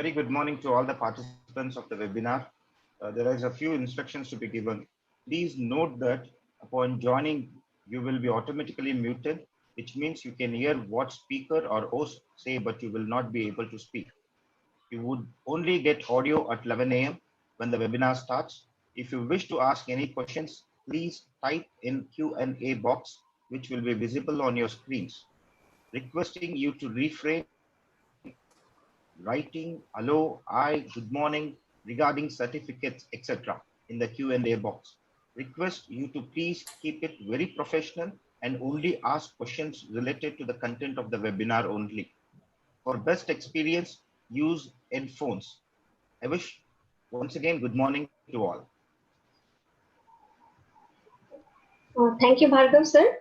Very good morning to all the participants of the webinar. There is a few instructions to be given. Please note that upon joining, you will be automatically muted, which means you can hear what speaker or host say, but you will not be able to speak. You would only get audio at 11 a.m. when the webinar starts. If you wish to ask any questions, please type in Q&A box, which will be visible on your screens. Requesting you to refrain writing hello, hi, good morning regarding certificates, etc. in the Q&A box. Request you to please keep it very professional and only ask questions related to the content of the webinar only. For best experience, use headphones. I wish once again good morning to all. Thank you, Bhargav sir.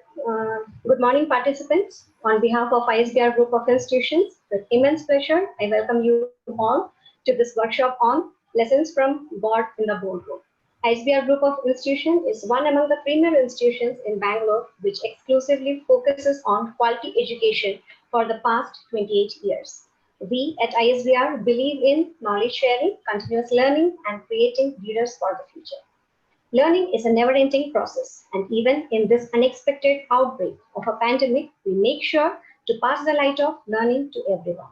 Good morning, participants. On behalf of ISBR Group of Institutions, with immense pleasure, I welcome you all to this workshop on Lessons from God in the Boardroom. ISBR Group of Institutions is one among the premier institutions in Bangalore, which exclusively focuses on quality education for the past 28 years. We at ISBR believe in knowledge sharing, continuous learning, and creating leaders for the future. Learning is a never-ending process, and even in this unexpected outbreak of a pandemic, we make sure to pass the light of learning to everyone.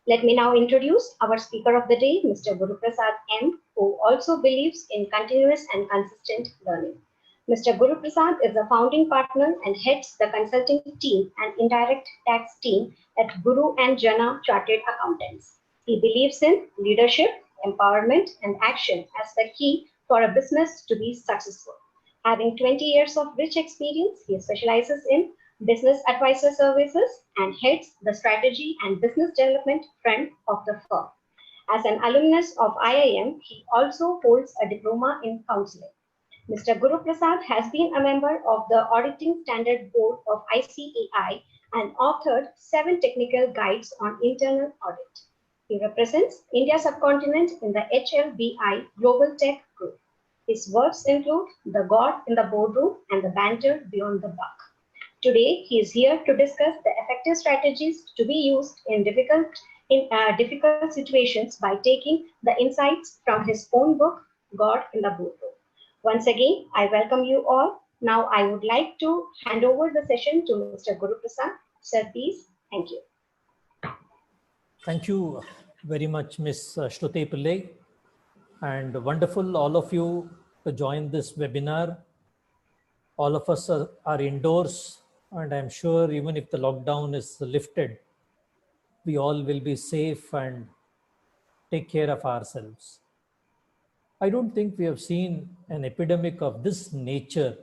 Let me now introduce our speaker of the day, Mr. Guru Prasad M., who also believes in continuous and consistent learning. Mr. Guru Prasad is the founding partner and heads the consulting team and indirect tax team at Guru and Jana Chartered Accountants. He believes in leadership, empowerment, and action as the key for a business to be successful. Having 20 years of rich experience, he specializes in business advisor services and heads the strategy and business development front of the firm. As an alumnus of IIM, he also holds a diploma in counseling. Mr. Guru Prasad has been a member of the Auditing Standard Board of ICAI and authored 7 technical guides on internal audit. He represents India subcontinent in the HLBI Global Tech Group. His works include The God in the Boardroom and The Banter Beyond the Buck. Today, he is here to discuss the effective strategies to be used in difficult situations by taking the insights from his own book, God in the Boardroom. Once again, I welcome you all. Now, I would like to hand over the session to Mr. Guru Prasad. Sir, please. Thank you. Thank you very much, Ms. Shruti Pillai, and wonderful all of you to join this webinar. All of us are indoors, and I'm sure even if the lockdown is lifted, we all will be safe and take care of ourselves. I don't think we have seen an epidemic of this nature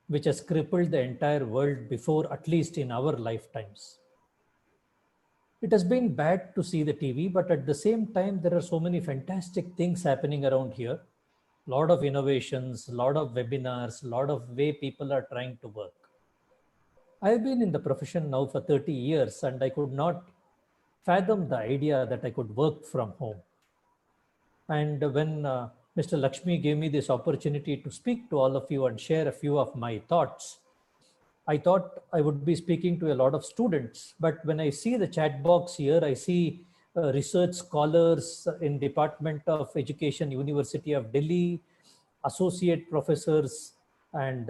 which has crippled the entire world before, at least in our lifetimes. It has been bad to see the TV, but at the same time, there are so many fantastic things happening around here. A lot of innovations, a lot of webinars, a lot of way people are trying to work. I've been in the profession now for 30 years, and I could not fathom the idea that I could work from home. And when Mr. Lakshmi gave me this opportunity to speak to all of you and share a few of my thoughts, I thought I would be speaking to a lot of students, but when I see the chat box here, I see research scholars in Department of Education, University of Delhi, associate professors, and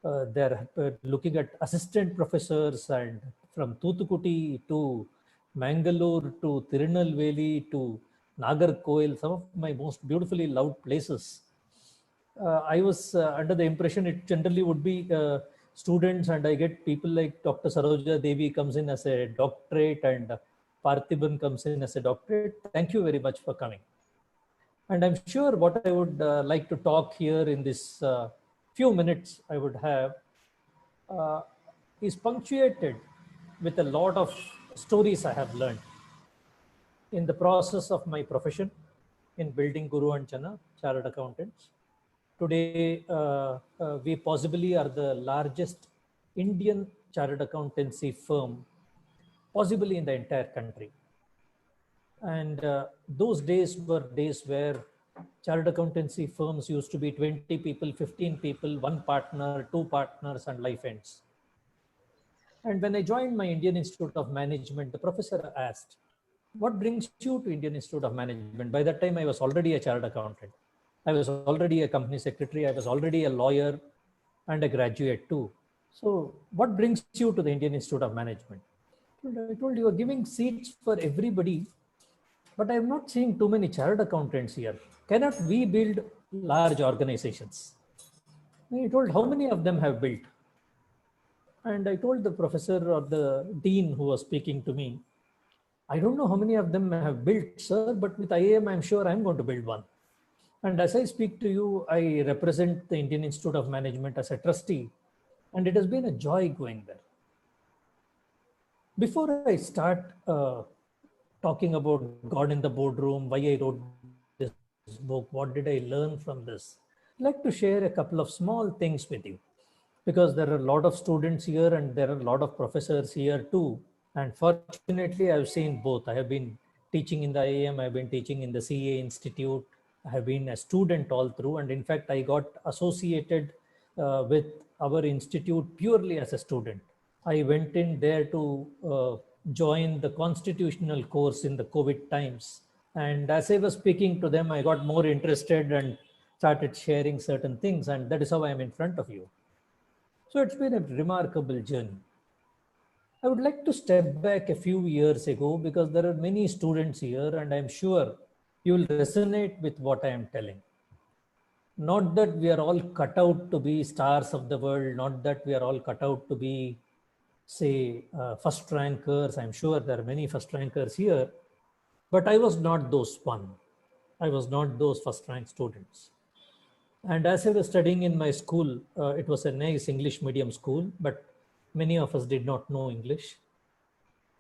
they're looking at assistant professors, and from Thuthukudi to Mangalore to Tirunelveli to Nagarkoil, some of my most beautifully loved places. I was under the impression it generally would be students, and I get people like Dr. Saroja Devi comes in as a doctorate and Parthiban comes in as a doctorate. Thank you very much for coming. And I'm sure what I would like to talk here in this few minutes I would have is punctuated with a lot of stories I have learned in the process of my profession in building Guru and Jana Chartered Accountants. Today, we possibly are the largest Indian chartered accountancy firm, possibly in the entire country. And those days were days where chartered accountancy firms used to be 20 people, 15 people, 1 partner, 2 partners, and life ends. And when I joined my Indian Institute of Management, the professor asked, what brings you to Indian Institute of Management? By that time, I was already a chartered accountant. I was already a company secretary. I was already a lawyer and a graduate too. So what brings you to the Indian Institute of Management? I told you are giving seats for everybody, but I'm not seeing too many chartered accountants here. Cannot we build large organizations? And he told how many of them have built. And I told the professor or the dean who was speaking to me, I don't know how many of them have built, sir, but with IAM, I'm sure I'm going to build one. And as I speak to you, I represent the Indian Institute of Management as a trustee, and it has been a joy going there. Before I start talking about God in the boardroom, why I wrote this book, what did I learn from this, I'd like to share a couple of small things with you, because there are a lot of students here and there are a lot of professors here too. And fortunately, I've seen both. I have been teaching in the IAM, I've been teaching in the CA Institute, I have been a student all through. And in fact, I got associated with our institute purely as a student. I went in there to join the constitutional course in the COVID times. And as I was speaking to them, I got more interested and started sharing certain things. And that is how I am in front of you. So it's been a remarkable journey. I would like to step back a few years ago because there are many students here and I'm sure you will resonate with what I am telling. Not that we are all cut out to be stars of the world, not that we are all cut out to be, say, first rankers. I'm sure there are many first rankers here, but I was not those one. I was not those first rank students. And as I was studying in my school, it was a nice English medium school, but many of us did not know English.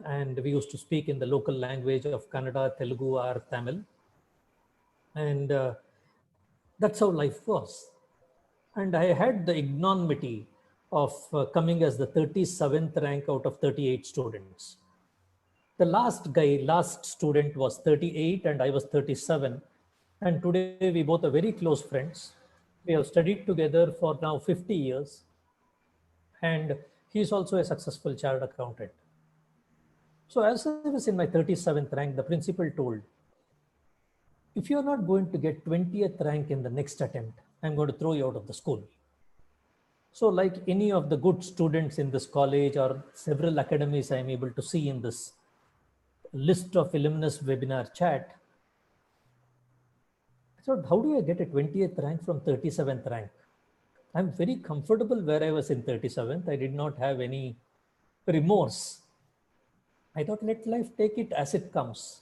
And we used to speak in the local language of Kannada, Telugu, or Tamil. And that's how life was. And I had the ignominy of coming as the 37th rank out of 38 students. The last student was 38 and I was 37. And today we both are very close friends. We have studied together for now 50 years. And he's also a successful chartered accountant. So as I was in my 37th rank, the principal told, if you're not going to get 20th rank in the next attempt, I'm going to throw you out of the school. So like any of the good students in this college or several academies I'm able to see in this list of alumnus webinar chat, I thought, how do I get a 20th rank from 37th rank? I'm very comfortable where I was in 37th. I did not have any remorse. I thought, let life take it as it comes.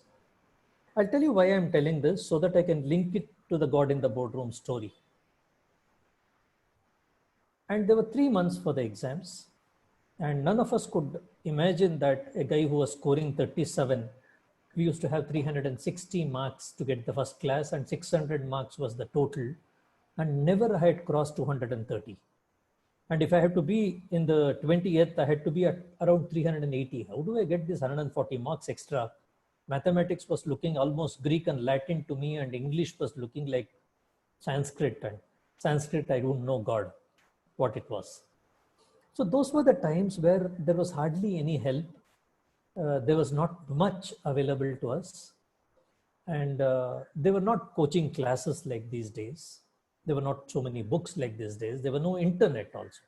I'll tell you why I'm telling this so that I can link it to the God in the boardroom story. And there were 3 months for the exams. And none of us could imagine that a guy who was scoring 37, we used to have 360 marks to get the first class and 600 marks was the total. And never I had crossed 230. And if I had to be in the 20th, I had to be at around 380. How do I get this 140 marks extra? Mathematics was looking almost Greek and Latin to me, and English was looking like Sanskrit. And Sanskrit, I don't know God, what it was. So those were the times where there was hardly any help. There was not much available to us. And there were not coaching classes like these days. There were not so many books like these days. There were no internet also.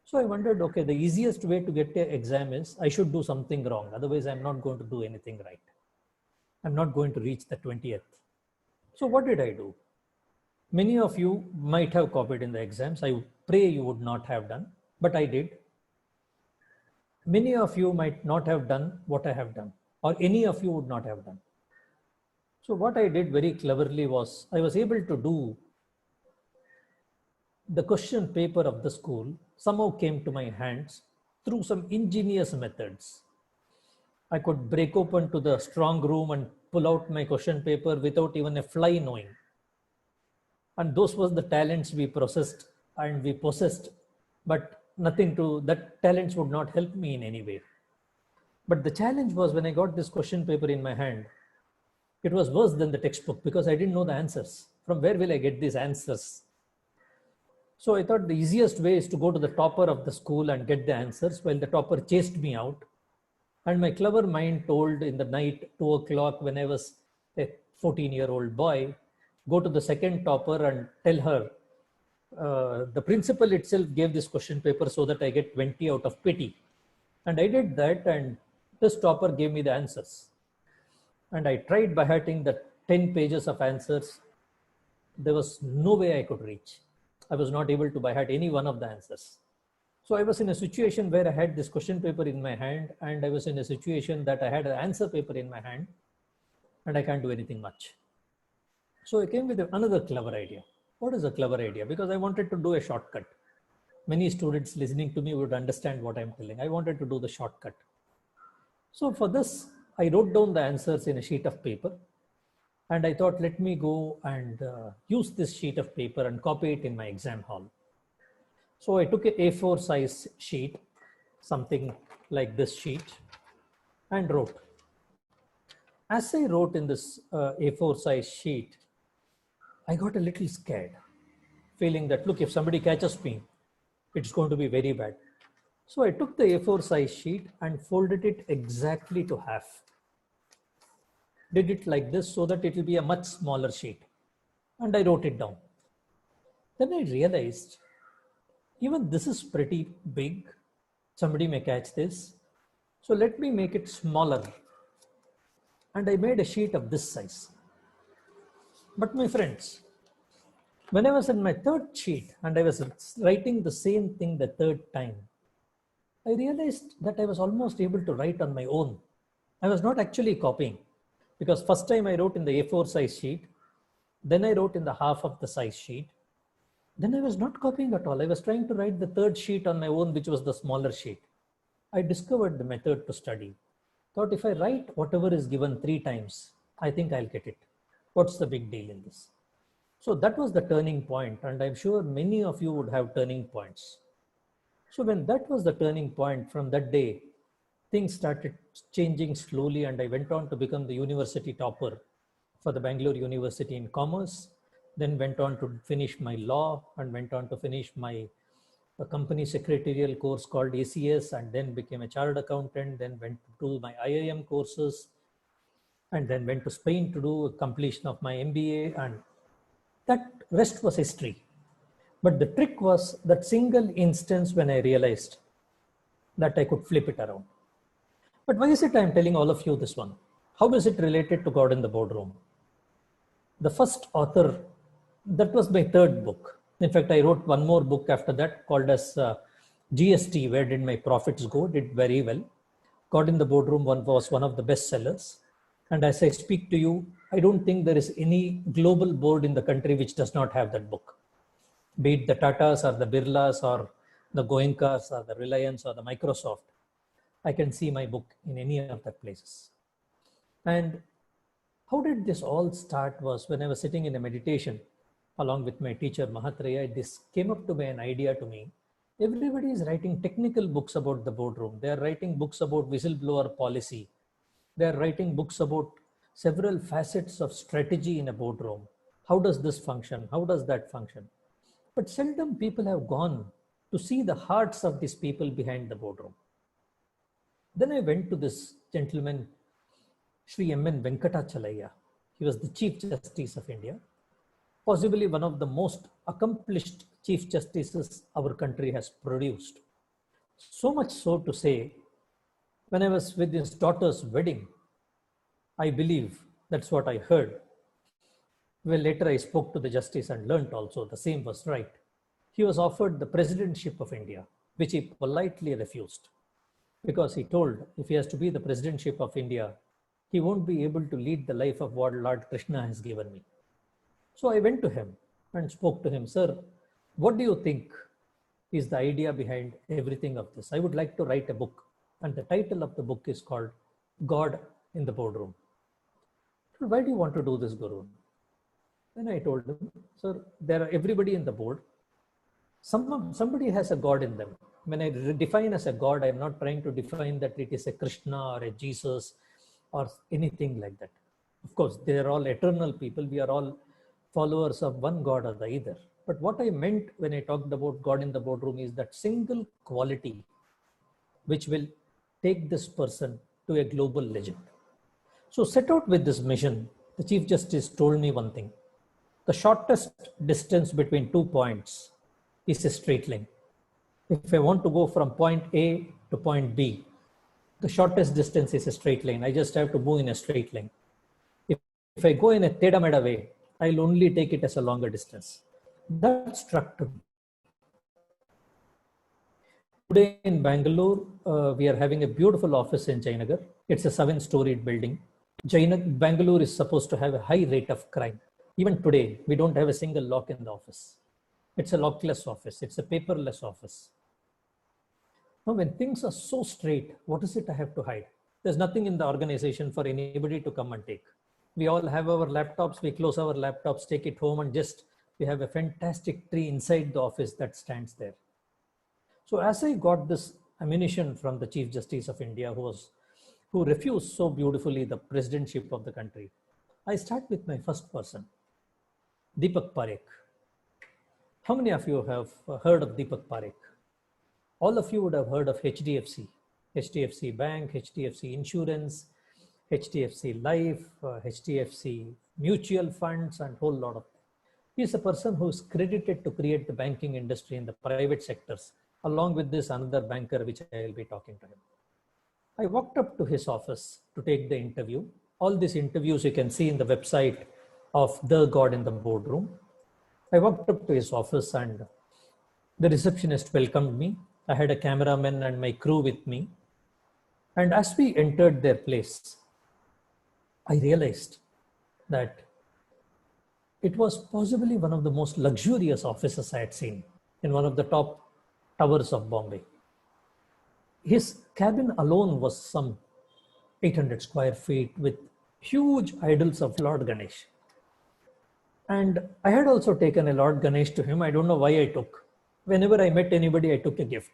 So I wondered, okay, the easiest way to get an exam is I should do something wrong. Otherwise, I'm not going to do anything right. I'm not going to reach the 20th. So what did I do? Many of you might have copied in the exams. I pray you would not have done, but I did. Many of you might not have done what I have done, or any of you would not have done. So what I did very cleverly was I was able to do the question paper of the school somehow came to my hands through some ingenious methods. I could break open to the strong room and pull out my question paper without even a fly knowing. And those were the talents we processed and we possessed, but nothing to that talents would not help me in any way. But the challenge was when I got this question paper in my hand, it was worse than the textbook because I didn't know the answers. From where will I get these answers? So I thought the easiest way is to go to the topper of the school and get the answers while the topper chased me out. And my clever mind told in the night, 2 o'clock, when I was a 14-year-old boy, go to the second topper and tell her, the principal itself gave this question paper so that I get 20 out of pity. And I did that, and this topper gave me the answers. And I tried by hearting the 10 pages of answers. There was no way I could reach. I was not able to by heart any one of the answers. So I was in a situation where I had this question paper in my hand, and I was in a situation that I had an answer paper in my hand, and I can't do anything much. So I came with another clever idea. What is a clever idea? Because I wanted to do a shortcut. Many students listening to me would understand what I'm telling. I wanted to do the shortcut. So for this, I wrote down the answers in a sheet of paper. And I thought, let me go and use this sheet of paper and copy it in my exam hall. So I took a A4 size sheet, something like this sheet, and wrote. As I wrote in this A4 size sheet, I got a little scared, feeling that, look, if somebody catches me, it's going to be very bad. So I took the A4 size sheet and folded it exactly to half. Did it like this so that it will be a much smaller sheet. And I wrote it down. Then I realized, even this is pretty big. Somebody may catch this. So let me make it smaller. And I made a sheet of this size. But my friends, when I was in my third sheet and I was writing the same thing the third time, I realized that I was almost able to write on my own. I was not actually copying, because first time I wrote in the A4 size sheet, then I wrote in the half of the size sheet. Then I was not copying at all. I was trying to write the third sheet on my own, which was the smaller sheet. I discovered the method to study. Thought, if I write whatever is given 3 times, I think I'll get it. What's the big deal in this? So that was the turning point, and I'm sure many of you would have turning points. So when that was the turning point, from that day, things started changing slowly, and I went on to become the university topper for the Bangalore University in Commerce, then went on to finish my law and went on to finish my company secretarial course called ACS, and then became a chartered accountant, then went to do my IIM courses, and then went to Spain to do a completion of my MBA, and that rest was history. But the trick was that single instance when I realized that I could flip it around. But why is it I'm telling all of you this one? How is it related to God in the Boardroom? The first author, that was my third book. In fact, I wrote one more book after that called as GST, Where Did My Profits Go? Did very well. God in the Boardroom was one of the best sellers. And as I speak to you, I don't think there is any global board in the country which does not have that book. Be it the Tatas or the Birlas or the Goenkas or the Reliance or the Microsoft, I can see my book in any of the places. And how did this all start was when I was sitting in a meditation along with my teacher Mahatreya. This came up to me, an idea to me. Everybody is writing technical books about the boardroom. They are writing books about whistleblower policy. They are writing books about several facets of strategy in a boardroom. How does this function? How does that function? But seldom people have gone to see the hearts of these people behind the boardroom. Then I went to this gentleman, Sri M.N. Venkatachalaya. He was the Chief Justice of India, possibly one of the most accomplished Chief Justices our country has produced. So much so to say, when I was with his daughter's wedding, I believe that's what I heard. Well, later I spoke to the justice and learnt also the same was right. He was offered the presidentship of India, which he politely refused, because he told if he has to be the presidentship of India, he won't be able to lead the life of what Lord Krishna has given me. So I went to him and spoke to him, sir, what do you think is the idea behind everything of this? I would like to write a book, and the title of the book is called God in the Boardroom. Why do you want to do this, Guru? Then I told him, sir, there are everybody in the board. Somebody has a God in them. When I define as a God, I'm not trying to define that it is a Krishna or a Jesus or anything like that. Of course, they are all eternal people. We are all followers of one God or the other. But what I meant when I talked about God in the boardroom is that single quality which will take this person to a global legend. So set out with this mission, the Chief Justice told me one thing. The shortest distance between 2 points is a straight line. If I want to go from point A to point B, the shortest distance is a straight line. I just have to move in a straight line. If I go in a teda-meda way, I'll only take it as a longer distance. That struck to me. Today in Bangalore, we are having a beautiful office in Jayanagar. It's a 7-storied building. Bangalore is supposed to have a high rate of crime. Even today, we don't have a single lock in the office. It's a lockless office. It's a paperless office. Now, when things are so straight, what is it I have to hide? There's nothing in the organization for anybody to come and take. We all have our laptops. We close our laptops, take it home, and we have a fantastic tree inside the office that stands there. So as I got this ammunition from the Chief Justice of India, who refused so beautifully the presidentship of the country, I start with my first person, Deepak Parekh. How many of you have heard of Deepak Parekh? All of you would have heard of HDFC, HDFC Bank, HDFC Insurance, HDFC Life, HDFC Mutual Funds, and whole lot of them. He is a person who is credited to create the banking industry in the private sectors. Along with this, another banker, which I will be talking to him. I walked up to his office to take the interview. All these interviews you can see in the website of The God in the Boardroom. I walked up to his office and the receptionist welcomed me. I had a cameraman and my crew with me. And as we entered their place, I realized that it was possibly one of the most luxurious offices I had seen in one of the top towers of Bombay. His cabin alone was some 800 square feet with huge idols of Lord Ganesh. And I had also taken a Lord Ganesh to him. I don't know why I took. Whenever I met anybody, I took a gift.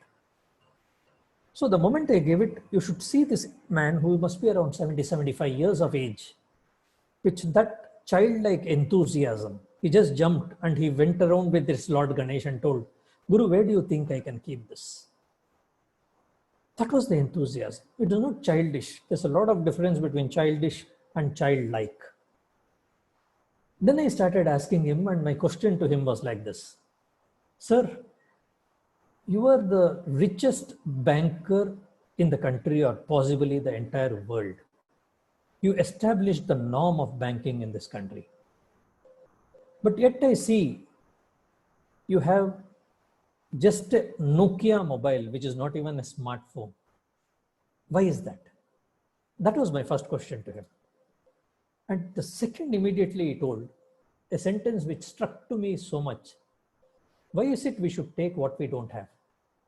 So the moment I gave it, you should see this man who must be around 70, 75 years of age, with that childlike enthusiasm. He just jumped and he went around with this Lord Ganesh and told, Guru, where do you think I can keep this? That was the enthusiasm. It is not childish. There's a lot of difference between childish and childlike. Then I started asking him, and my question to him was like this. Sir, you are the richest banker in the country or possibly the entire world. You established the norm of banking in this country. But yet I see you have just a Nokia mobile, which is not even a smartphone. Why is that? That was my first question to him. And the second, immediately he told a sentence which struck to me so much. Why is it we should take what we don't have?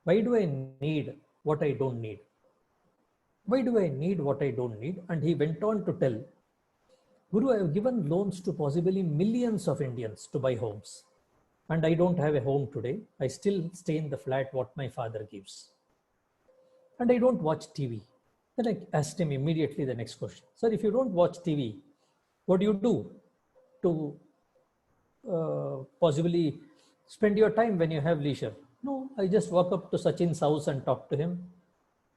Why do I need what I don't need? Why do I need what I don't need? And he went on to tell, Guru, I have given loans to possibly millions of Indians to buy homes. And I don't have a home today. I still stay in the flat what my father gives. And I don't watch TV. Then I asked him immediately the next question. Sir, if you don't watch TV, what do you do to possibly spend your time when you have leisure? No, I just walk up to Sachin's house and talk to him.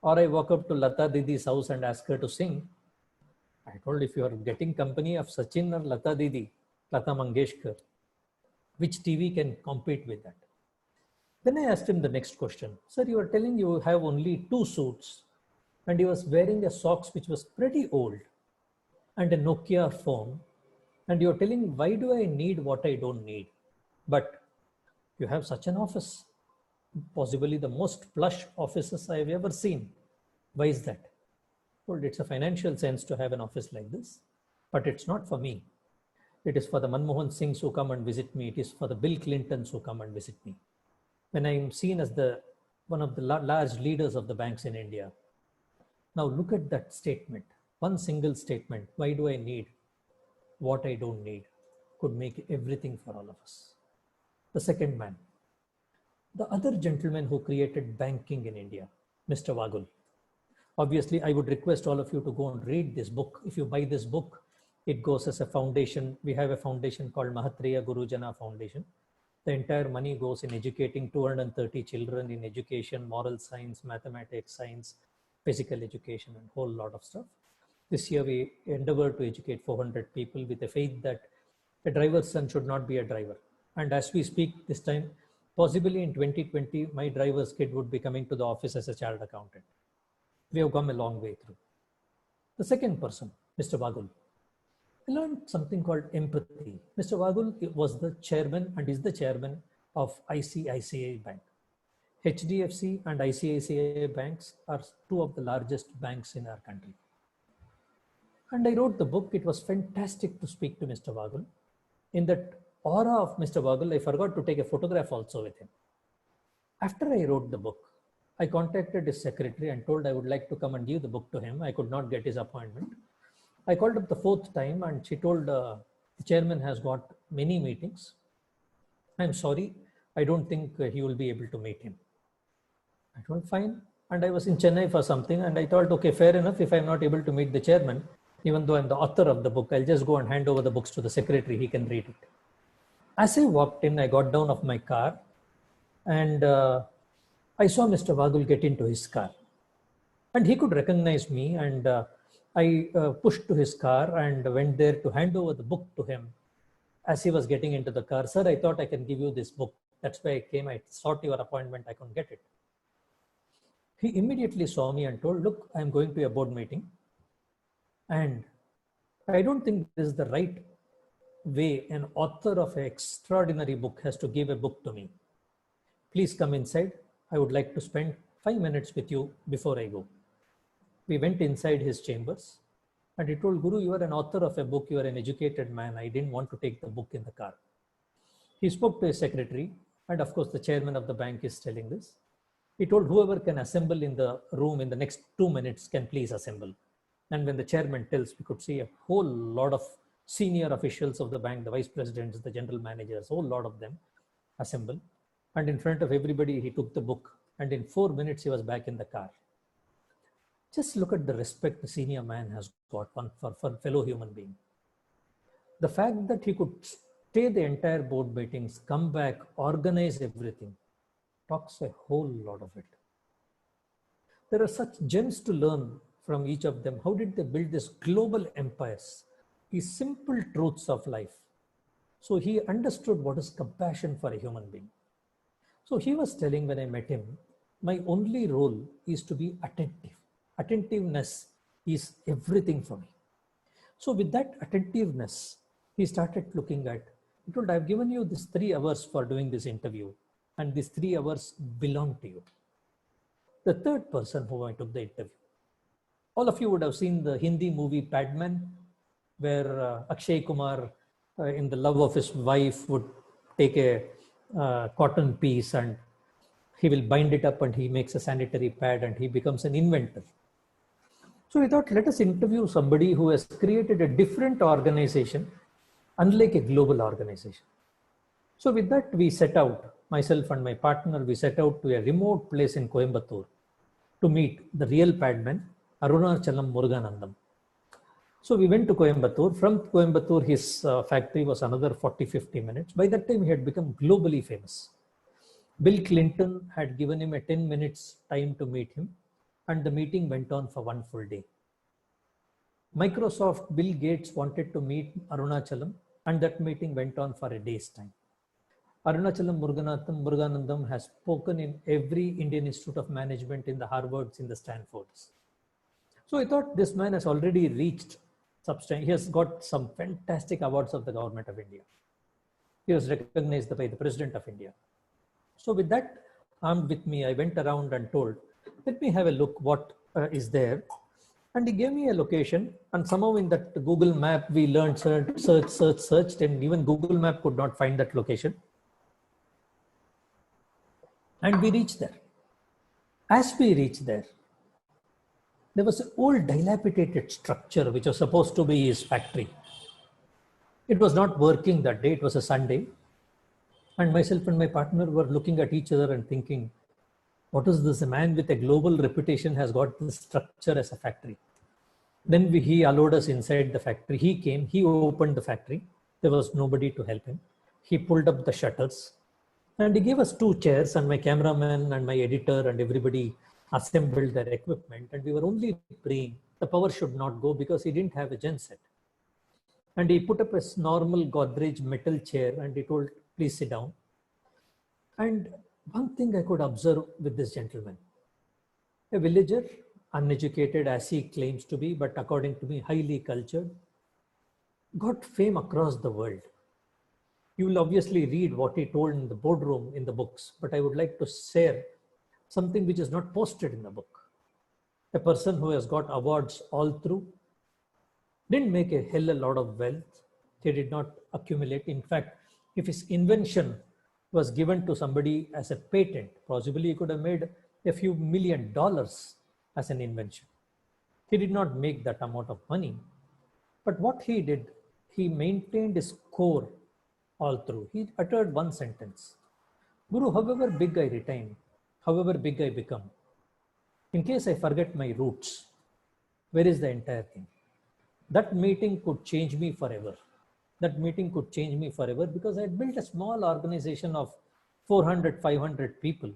Or I walk up to Lata Didi's house and ask her to sing. I told, if you are getting company of Sachin or Lata Didi, Lata Mangeshkar, which TV can compete with that? Then I asked him the next question. Sir, you are telling you have only 2 suits and he was wearing a socks which was pretty old and a Nokia phone. And you're telling, why do I need what I don't need? But you have such an office, possibly the most plush offices I've ever seen. Why is that? Well, it's a financial sense to have an office like this, but it's not for me. It is for the Manmohan Singhs who come and visit me. It is for the Bill Clintons who come and visit me. When I'm seen as one of the large leaders of the banks in India. Now look at that statement. One single statement. Why do I need what I don't need? Could make everything for all of us. The second man. The other gentleman who created banking in India, Mr. Wagul. Obviously, I would request all of you to go and read this book. If you buy this book, it goes as a foundation. We have a foundation called Mahatreya Gurujana Foundation. The entire money goes in educating 230 children in education, moral science, mathematics, science, physical education and whole lot of stuff. This year we endeavor to educate 400 people with the faith that a driver's son should not be a driver. And as we speak this time, possibly in 2020, my driver's kid would be coming to the office as a chartered accountant. We have come a long way through. The second person, Mr. Vagul. I learned something called empathy. Mr. Vagul was the chairman and is the chairman of ICICI Bank. HDFC and ICICI banks are two of the largest banks in our country. And I wrote the book. It was fantastic to speak to Mr. Vagul. In that aura of Mr. Vagul, I forgot to take a photograph also with him. After I wrote the book, I contacted his secretary and told I would like to come and give the book to him. I could not get his appointment. I called up the fourth time and she told the chairman has got many meetings. I'm sorry, I don't think he will be able to meet him. I told fine. And I was in Chennai for something and I thought, okay, fair enough. If I'm not able to meet the chairman, even though I'm the author of the book, I'll just go and hand over the books to the secretary. He can read it. As I walked in, I got down of my car and I saw Mr. Vagul get into his car. And he could recognize me and I pushed to his car and went there to hand over the book to him. As he was getting into the car, sir, I thought I can give you this book. That's why I came. I sought your appointment. I couldn't get it. He immediately saw me and told, look, I'm going to a board meeting. And I don't think this is the right way an author of an extraordinary book has to give a book to me. Please come inside. I would like to spend 5 minutes with you before I go. We went inside his chambers and he told, Guru, you are an author of a book. You are an educated man. I didn't want to take the book in the car. He spoke to his secretary. And of course, the chairman of the bank is telling this. He told whoever can assemble in the room in the next 2 minutes can please assemble. And when the chairman tells, we could see a whole lot of senior officials of the bank, the vice presidents, the general managers, a whole lot of them assemble. And in front of everybody, he took the book. And in 4 minutes, he was back in the car. Just look at the respect the senior man has got for fellow human being. The fact that he could stay the entire board meetings, come back, organize everything, talks a whole lot of it. There are such gems to learn from each of them. How did they build this global empires? These simple truths of life. So he understood what is compassion for a human being. So he was telling when I met him, my only role is to be attentive. Attentiveness is everything for me. So with that attentiveness, he started looking at, he told, I've given you this 3 hours for doing this interview and these 3 hours belong to you. The third person who I took the interview. All of you would have seen the Hindi movie Padman, where Akshay Kumar, in the love of his wife, would take a cotton piece and he will bind it up and he makes a sanitary pad and he becomes an inventor. So we thought, let us interview somebody who has created a different organization, unlike a global organization. So with that, we set out, myself and my partner, we set out to a remote place in Coimbatore to meet the real Padman, Arunachalam Muruganandam. So we went to Coimbatore. From Coimbatore, his factory was another 40-50 minutes. By that time, he had become globally famous. Bill Clinton had given him a 10 minutes time to meet him, and the meeting went on for 1 full day. Microsoft, Bill Gates wanted to meet Arunachalam, and that meeting went on for a day's time. Arunachalam Muruganandam has spoken in every Indian Institute of Management, in the Harvards, in the Stanfords. So I thought this man has already reached substantial. He has got some fantastic awards of the government of India. He was recognized by the President of India. So with that armed with me, I went around and told, let me have a look what is there. And he gave me a location, and somehow in that Google map, we learned searched, and even Google map could not find that location. And we reached there. As we reached there was an old dilapidated structure which was supposed to be his factory. It was not working that day. It was a Sunday. And myself and my partner were looking at each other and thinking, what is this? A man with a global reputation has got this structure as a factory. Then he allowed us inside the factory. He came, he opened the factory. There was nobody to help him. He pulled up the shutters and he gave us 2 chairs, and my cameraman and my editor and everybody assembled their equipment, and we were only praying the power should not go because he didn't have a genset. And he put up a normal Godrej metal chair and he told, please sit down. And one thing I could observe with this gentleman, a villager, uneducated as he claims to be, but according to me, highly cultured, got fame across the world. You will obviously read what he told in the boardroom in the books, but I would like to share something which is not posted in the book. A person who has got awards all through, didn't make a hell a lot of wealth. He did not accumulate. In fact, if his invention was given to somebody as a patent, possibly he could have made a few $1 million as an invention. He did not make that amount of money. But what he did, he maintained his core all through. He uttered one sentence: Guru, however big I retain, however big I become, in case I forget my roots, where is the entire thing? That meeting could change me forever. That meeting could change me forever because I had built a small organization of 400, 500 people.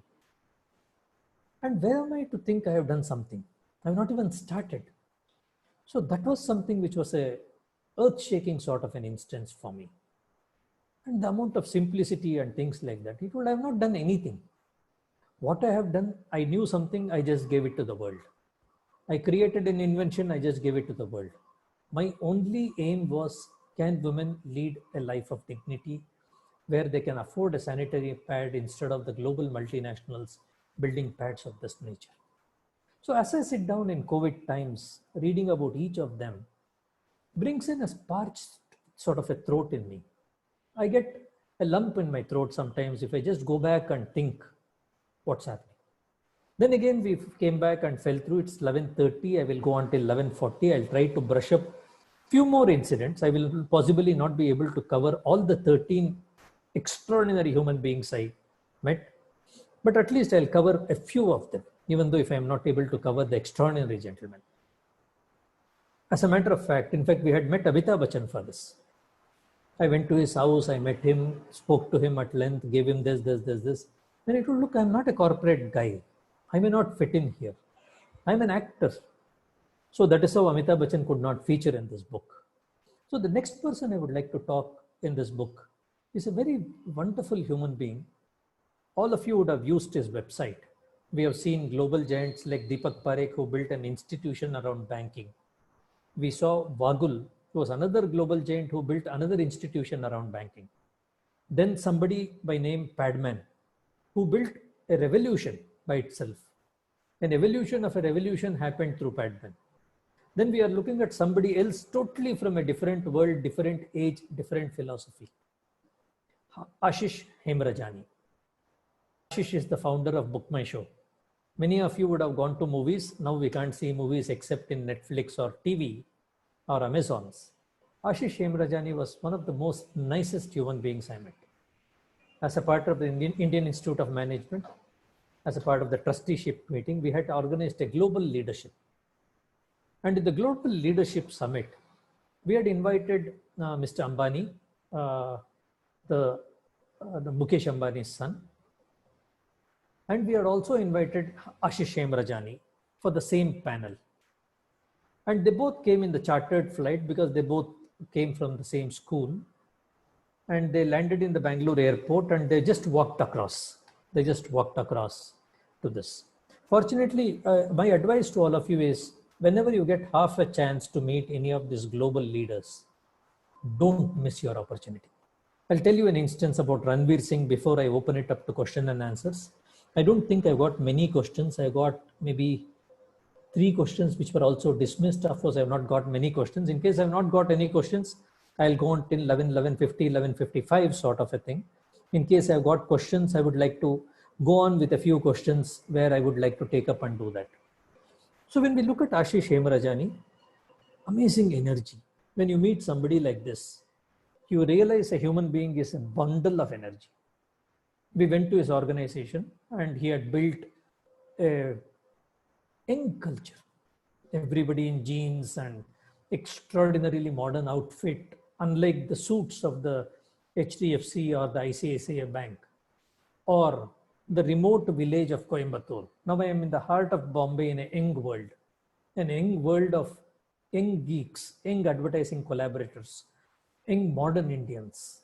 And where am I to think I have done something? I have not even started. So that was something which was a earth-shaking sort of an instance for me. And the amount of simplicity and things like that. He told, I have not done anything. What I have done, I knew something, I just gave it to the world. I created an invention, I just gave it to the world. My only aim was, can women lead a life of dignity where they can afford a sanitary pad instead of the global multinationals building pads of this nature? So as I sit down in COVID times, reading about each of them brings in a parched sort of a throat in me. I get a lump in my throat sometimes if I just go back and think what's happening. Then again, we came back and fell through. It's 11:30. I will go until 11:40. I'll try to brush up few more incidents. I will possibly not be able to cover all the 13 extraordinary human beings I met, but at least I'll cover a few of them, even though if I'm not able to cover the extraordinary gentleman. As a matter of fact, we had met Amitabh Bachchan for this. I went to his house, I met him, spoke to him at length, gave him this. Then he told, look, I'm not a corporate guy. I may not fit in here. I'm an actor. So that is how Amitabh Bachchan could not feature in this book. So the next person I would like to talk in this book is a very wonderful human being. All of you would have used his website. We have seen global giants like Deepak Parekh, who built an institution around banking. We saw Vagul, who was another global giant who built another institution around banking. Then somebody by name Padman, who built a revolution by itself. An evolution of a revolution happened through Padman. Then we are looking at somebody else totally from a different world, different age, different philosophy. Ashish Hemrajani. Ashish is the founder of Book My Show. Many of you would have gone to movies. Now we can't see movies except in Netflix or TV or Amazon's. Ashish Hemrajani was one of the most nicest human beings I met. As a part of the Indian Institute of Management, as a part of the trusteeship meeting, we had organized a global leadership. And in the Global Leadership Summit, we had invited Mr. Ambani, the Mukesh Ambani's son. And we had also invited Ashish Hemrajani for the same panel. And they both came in the chartered flight because they both came from the same school. And they landed in the Bangalore airport and they just walked across. They just walked across to this. Fortunately, my advice to all of you is, whenever you get half a chance to meet any of these global leaders, don't miss your opportunity. I'll tell you an instance about Ranveer Singh before I open it up to question and answers. I don't think I got many questions. I got maybe 3 questions which were also dismissed. Of course, I have not got many questions. In case I have not got any questions, I'll go on till 11:50, 11:55 sort of a thing. In case I've got questions, I would like to go on with a few questions where I would like to take up and do that. So when we look at Ashish Hemrajani, amazing energy. When you meet somebody like this, you realize a human being is a bundle of energy. We went to his organization and he had built a young culture. Everybody in jeans and extraordinarily modern outfit, unlike the suits of the HDFC or the ICICI Bank or the remote village of Coimbatore. Now I am in the heart of Bombay in a young world of young geeks, young advertising collaborators, young modern Indians,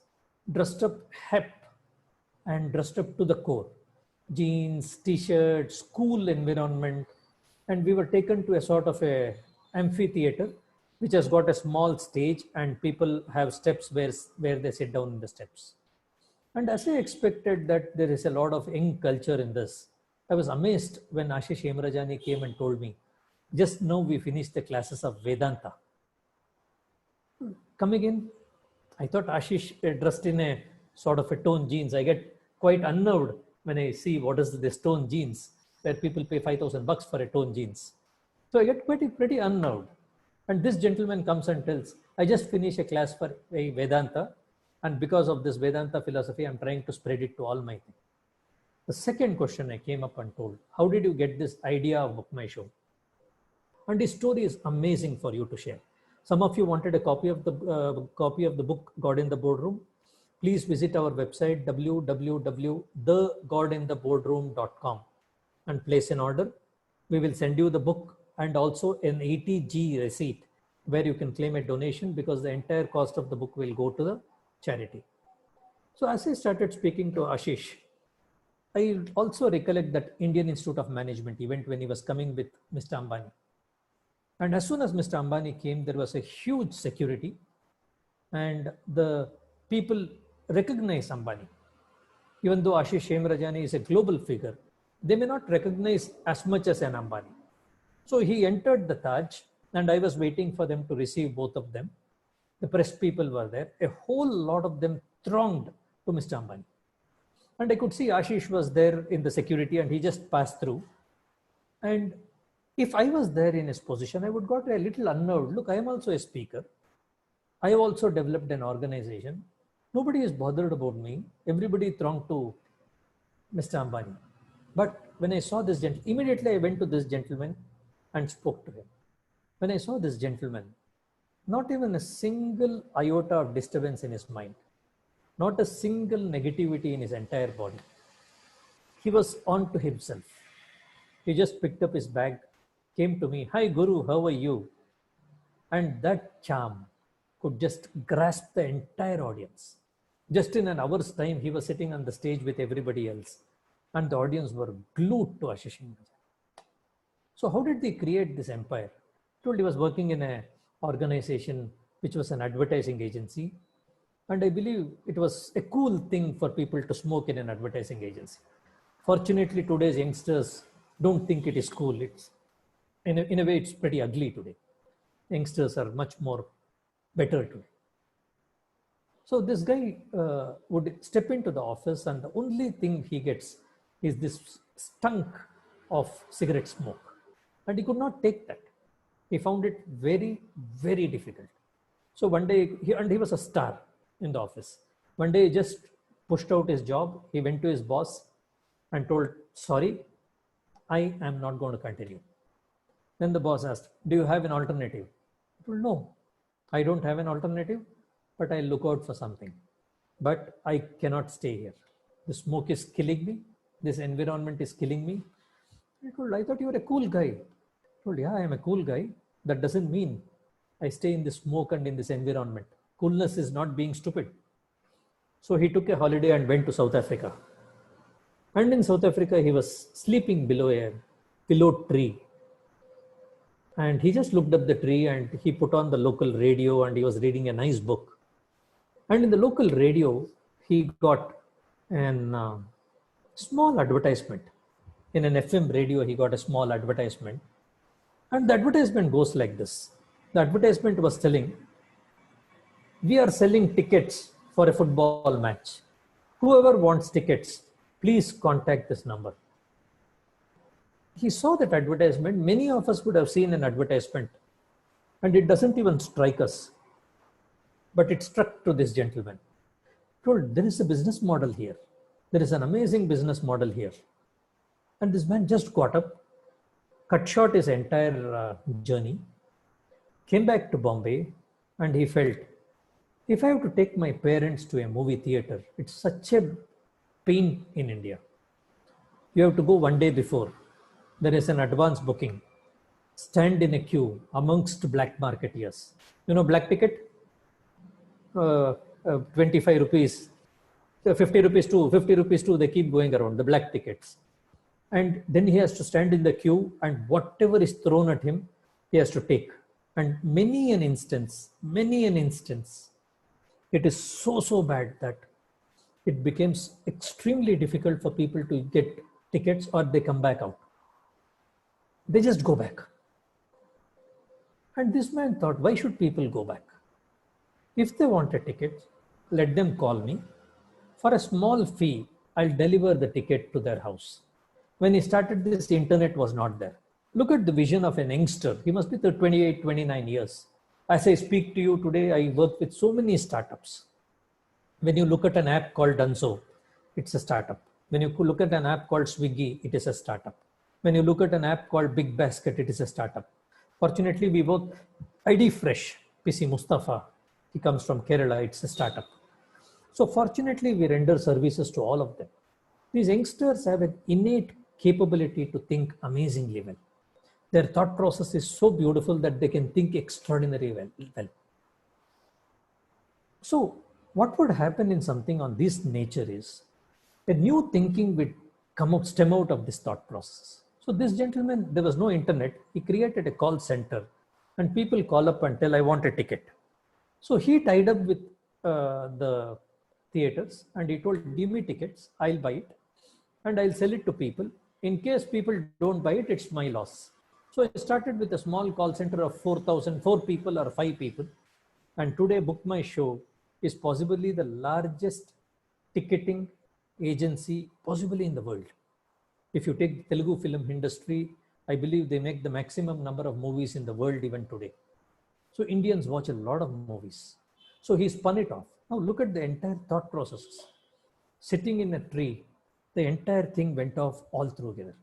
dressed up hep and dressed up to the core. Jeans, t-shirts, cool environment. And we were taken to a sort of a amphitheater, which has got a small stage and people have steps where they sit down in the steps. And as I expected that there is a lot of young culture in this, I was amazed when Ashish Hemrajani came and told me, just now we finished the classes of Vedanta. Coming in, I thought Ashish dressed in a sort of a tone jeans. I get quite unnerved when I see what is this tone jeans, where people pay $5,000 for a tone jeans. So I get pretty unnerved. And this gentleman comes and tells, I just finished a class for a Vedanta. And because of this Vedanta philosophy, I'm trying to spread it to all my things. The second question I came up and told, how did you get this idea of Book My Show? And his story is amazing for you to share. Some of you wanted a copy of the book, God in the Boardroom. Please visit our website, www.thegodintheboardroom.com, and place an order. We will send you the book and also an 80G receipt where you can claim a donation, because the entire cost of the book will go to the charity. So as I started speaking to Ashish, I also recollect that Indian Institute of Management event when he was coming with Mr. Ambani. And as soon as Mr. Ambani came, there was a huge security and the people recognize Ambani. Even though Ashish Hemrajani is a global figure, they may not recognize as much as an Ambani. So he entered the Taj and I was waiting for them to receive both of them. The press people were there. A whole lot of them thronged to Mr. Ambani. And I could see Ashish was there in the security and he just passed through. And if I was there in his position, I would got a little unnerved. Look, I am also a speaker. I have also developed an organization. Nobody is bothered about me. Everybody thronged to Mr. Ambani. But when I saw this gentleman, immediately I went to this gentleman and spoke to him. When I saw this gentleman, not even a single iota of disturbance in his mind, not a single negativity in his entire body. He was on to himself. He just picked up his bag, came to me, "Hi Guru, how are you?" And that charm could just grasp the entire audience. Just in an hour's time, he was sitting on the stage with everybody else. And the audience were glued to Ashish Hemrajani. So how did they create this empire? I told he was working in an organization which was an advertising agency. And I believe it was a cool thing for people to smoke in an advertising agency. Fortunately, today's youngsters don't think it is cool. It's in a way, it's pretty ugly today. Youngsters are much more better today. So this guy would step into the office and the only thing he gets is this stunk of cigarette smoke. And he could not take that. He found it very, very difficult. So one day, he was a star in the office. One day he just pushed out his job. He went to his boss and told, "Sorry, I am not going to continue." Then the boss asked, "Do you have an alternative?" He told, "No, I don't have an alternative, but I'll look out for something. But I cannot stay here. The smoke is killing me. This environment is killing me." He told, "I thought you were a cool guy." I told, "Yeah, I am a cool guy. That doesn't mean I stay in this smoke and in this environment. Coolness is not being stupid." So he took a holiday and went to South Africa. And in South Africa, he was sleeping below a willow tree. And he just looked up the tree and he put on the local radio and he was reading a nice book. And in the local radio, he got a small advertisement. In an FM radio, he got a small advertisement. And the advertisement goes like this. The advertisement was telling, "We are selling tickets for a football match. Whoever wants tickets, please contact this number." He saw that advertisement. Many of us would have seen an advertisement and it doesn't even strike us. But it struck to this gentleman. He told, "There is a business model here. There is an amazing business model here." And this man just got up, cut short his entire journey, came back to Bombay, and he felt, if I have to take my parents to a movie theater, it's such a pain in India. You have to go one day before. There is an advance booking. Stand in a queue amongst black marketeers. You know, black ticket, 25 rupees, 50 rupees too, 50 rupees too, they keep going around, the black tickets. And then he has to stand in the queue, and whatever is thrown at him, he has to take. And many an instance, it is so bad that it becomes extremely difficult for people to get tickets, or they come back out. They just go back. And this man thought, why should people go back? If they want a ticket, let them call me. For a small fee, I'll deliver the ticket to their house. When he started this, the internet was not there. Look at the vision of an youngster. He must be 28, 29 years. As I speak to you today, I work with so many startups. When you look at an app called Dunzo, it's a startup. When you look at an app called Swiggy, it is a startup. When you look at an app called Big Basket, it is a startup. Fortunately, we work ID Fresh, PC Mustafa. He comes from Kerala, it's a startup. So fortunately, we render services to all of them. These youngsters have an innate capability to think amazingly well. Their thought process is so beautiful that they can think extraordinarily well. So what would happen in something on this nature is a new thinking would stem out of this thought process. So this gentleman, there was no internet. He created a call center and people call up and tell, I want a ticket. So he tied up with the theaters and he told, give me tickets, I'll buy it and I'll sell it to people. In case people don't buy it, it's my loss. So I started with a small call center of 4 people or 5 people. And today Book My Show is possibly the largest ticketing agency possibly in the world. If you take the Telugu film industry, I believe they make the maximum number of movies in the world even today. So Indians watch a lot of movies. So he spun it off. Now look at the entire thought processes. Sitting in a tree, the entire thing went off all together.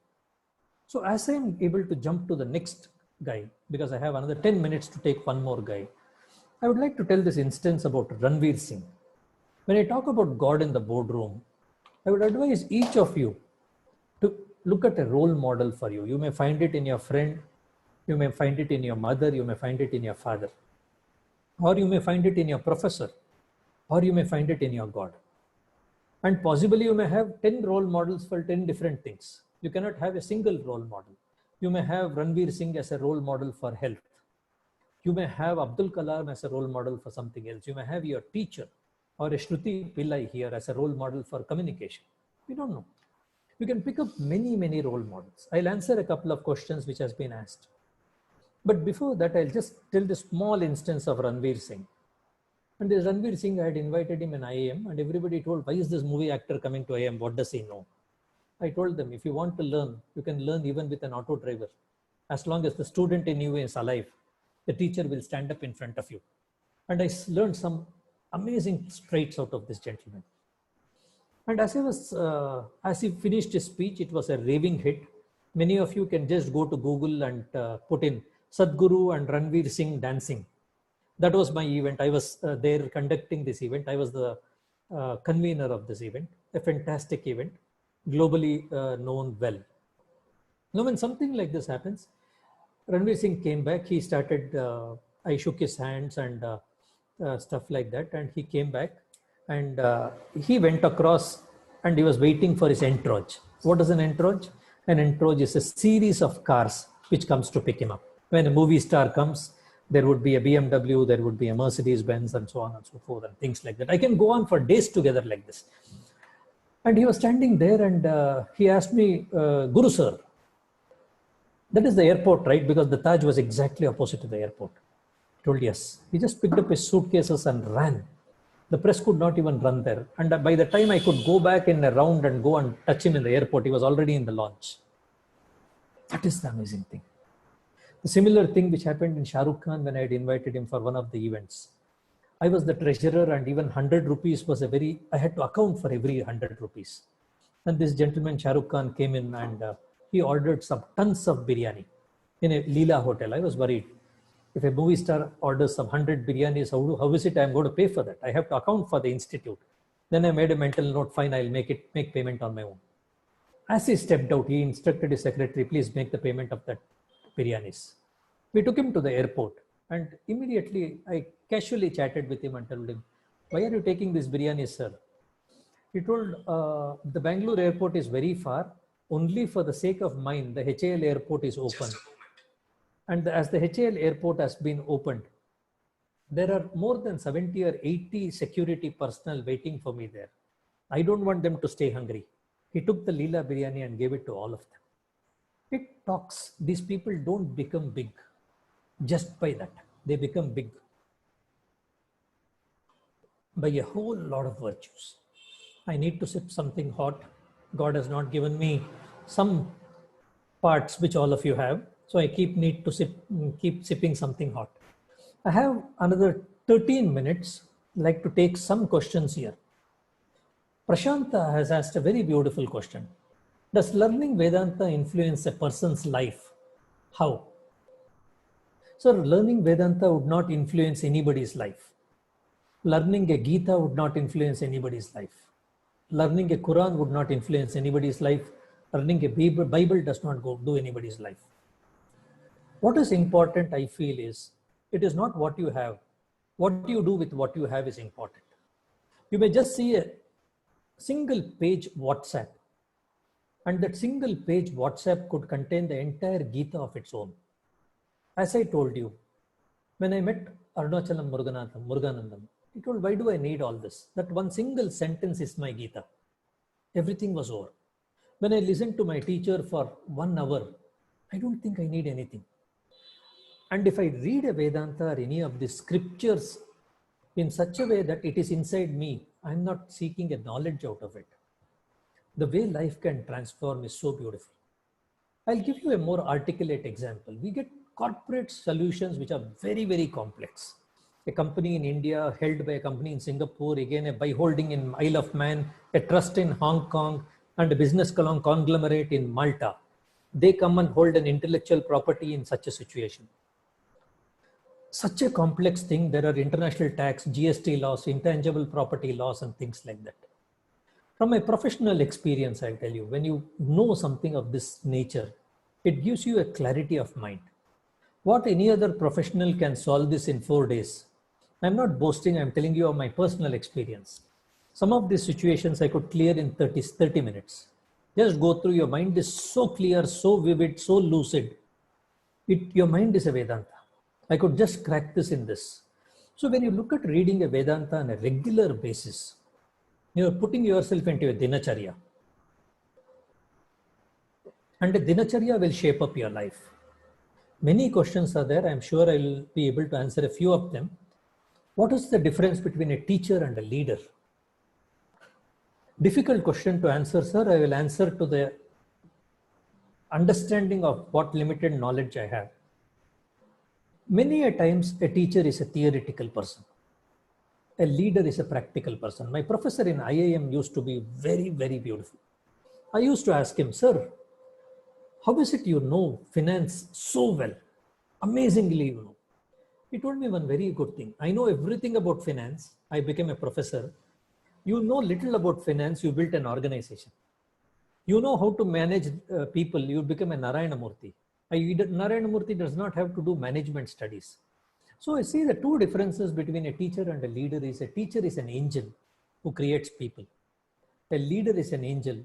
So as I'm able to jump to the next guy, because I have another 10 minutes to take one more guy, I would like to tell this instance about Ranveer Singh. When I talk about God in the boardroom, I would advise each of you to look at a role model for you. You may find it in your friend, you may find it in your mother, you may find it in your father, or you may find it in your professor, or you may find it in your God. And possibly you may have 10 role models for 10 different things. You cannot have a single role model. You may have Ranveer Singh as a role model for health. You may have Abdul Kalam as a role model for something else. You may have your teacher or a Shruti Pillai here as a role model for communication. We don't know. You can pick up many role models. I'll answer a couple of questions which has been asked. But before that, I'll just tell the small instance of Ranveer Singh. And this Ranveer Singh, I had invited him in IIM and everybody told, why is this movie actor coming to IIM? What does he know? I told them, if you want to learn, you can learn even with an auto driver. As long as the student in you is alive, the teacher will stand up in front of you. And I learned some amazing traits out of this gentleman. And as he finished his speech, it was a raving hit. Many of you can just go to Google and put in Sadhguru and Ranveer Singh dancing. That was my event. I was there conducting this event. I was the convener of this event, a fantastic event, globally known well. Now, when something like this happens, Ranveer Singh came back. He started, I shook his hands and stuff like that. And he came back and he went across and he was waiting for his entourage. What is an entourage? An entourage is a series of cars which comes to pick him up. When a movie star comes, there would be a BMW, there would be a Mercedes-Benz and so on and so forth and things like that. I can go on for days together like this. And he was standing there and he asked me, Guru sir, that is the airport, right? Because the Taj was exactly opposite to the airport. I told yes. He just picked up his suitcases and ran. The press could not even run there. And by the time I could go back in a round and go and touch him in the airport, he was already in the launch. That is the amazing thing. The similar thing which happened in Shah Rukh Khan when I had invited him for one of the events. I was the treasurer and even 100 rupees was I had to account for every 100 rupees. And this gentleman, Shah Rukh Khan, came in and he ordered some tons of biryani in a Leela hotel. I was worried. If a movie star orders some 100 biryanis, how is it I'm going to pay for that? I have to account for the institute. Then I made a mental note, fine, I'll make payment on my own. As he stepped out, he instructed his secretary, please make the payment of that biryanis. We took him to the airport, and immediately I casually chatted with him and told him, why are you taking this biryani, sir? He told, the Bangalore airport is very far. Only for the sake of mine, the HAL airport is open. And as the HAL airport has been opened, there are more than 70 or 80 security personnel waiting for me there. I don't want them to stay hungry. He took the Leela biryani and gave it to all of them. It talks, these people don't become big just by that. They become big by a whole lot of virtues. I need to sip something hot. God has not given me some parts which all of you have. So I need to keep sipping something hot. I have another 13 minutes. I'd like to take some questions here. Prashanta has asked a very beautiful question. Does learning Vedanta influence a person's life? How? So learning Vedanta would not influence anybody's life. Learning a Gita would not influence anybody's life. Learning a Quran would not influence anybody's life. Learning a Bible does not do anybody's life. What is important, I feel, is it is not what you have. What you do with what you have is important. You may just see a single page WhatsApp, and that single page WhatsApp could contain the entire Gita of its own. As I told you, when I met Arunachalam Muruganandam, he told, why do I need all this? That one single sentence is my Gita. Everything was over. When I listened to my teacher for 1 hour, I don't think I need anything. And if I read a Vedanta or any of the scriptures in such a way that it is inside me, I'm not seeking a knowledge out of it. The way life can transform is so beautiful. I'll give you a more articulate example. We get corporate solutions which are very, very complex. A company in India held by a company in Singapore, again a byholding in Isle of Man, a trust in Hong Kong, and a business conglomerate in Malta. They come and hold an intellectual property in such a situation. Such a complex thing, there are international tax, GST laws, intangible property laws, and things like that. From my professional experience, I'll tell you, when you know something of this nature, it gives you a clarity of mind. What any other professional can solve this in 4 days. I'm not boasting, I'm telling you of my personal experience. Some of these situations I could clear in 30 minutes. Just go through, your mind is so clear, so vivid, so lucid. Your mind is a Vedanta. I could just crack this in this. So when you look at reading a Vedanta on a regular basis, you're putting yourself into a dinacharya. And a dinacharya will shape up your life. Many questions are there. I'm sure I'll be able to answer a few of them. What is the difference between a teacher and a leader? Difficult question to answer, sir. I will answer to the understanding of what limited knowledge I have. Many a times a teacher is a theoretical person. A leader is a practical person. My professor in IIM used to be very, very beautiful. I used to ask him, sir, how is it you know finance so well? Amazingly, you know. He told me one very good thing. I know everything about finance. I became a professor. You know little about finance. You built an organization. You know how to manage people. You become a Narayana Murthy. Narayana Murthy does not have to do management studies. So I see the two differences between a teacher and a leader is a teacher is an angel who creates people. A leader is an angel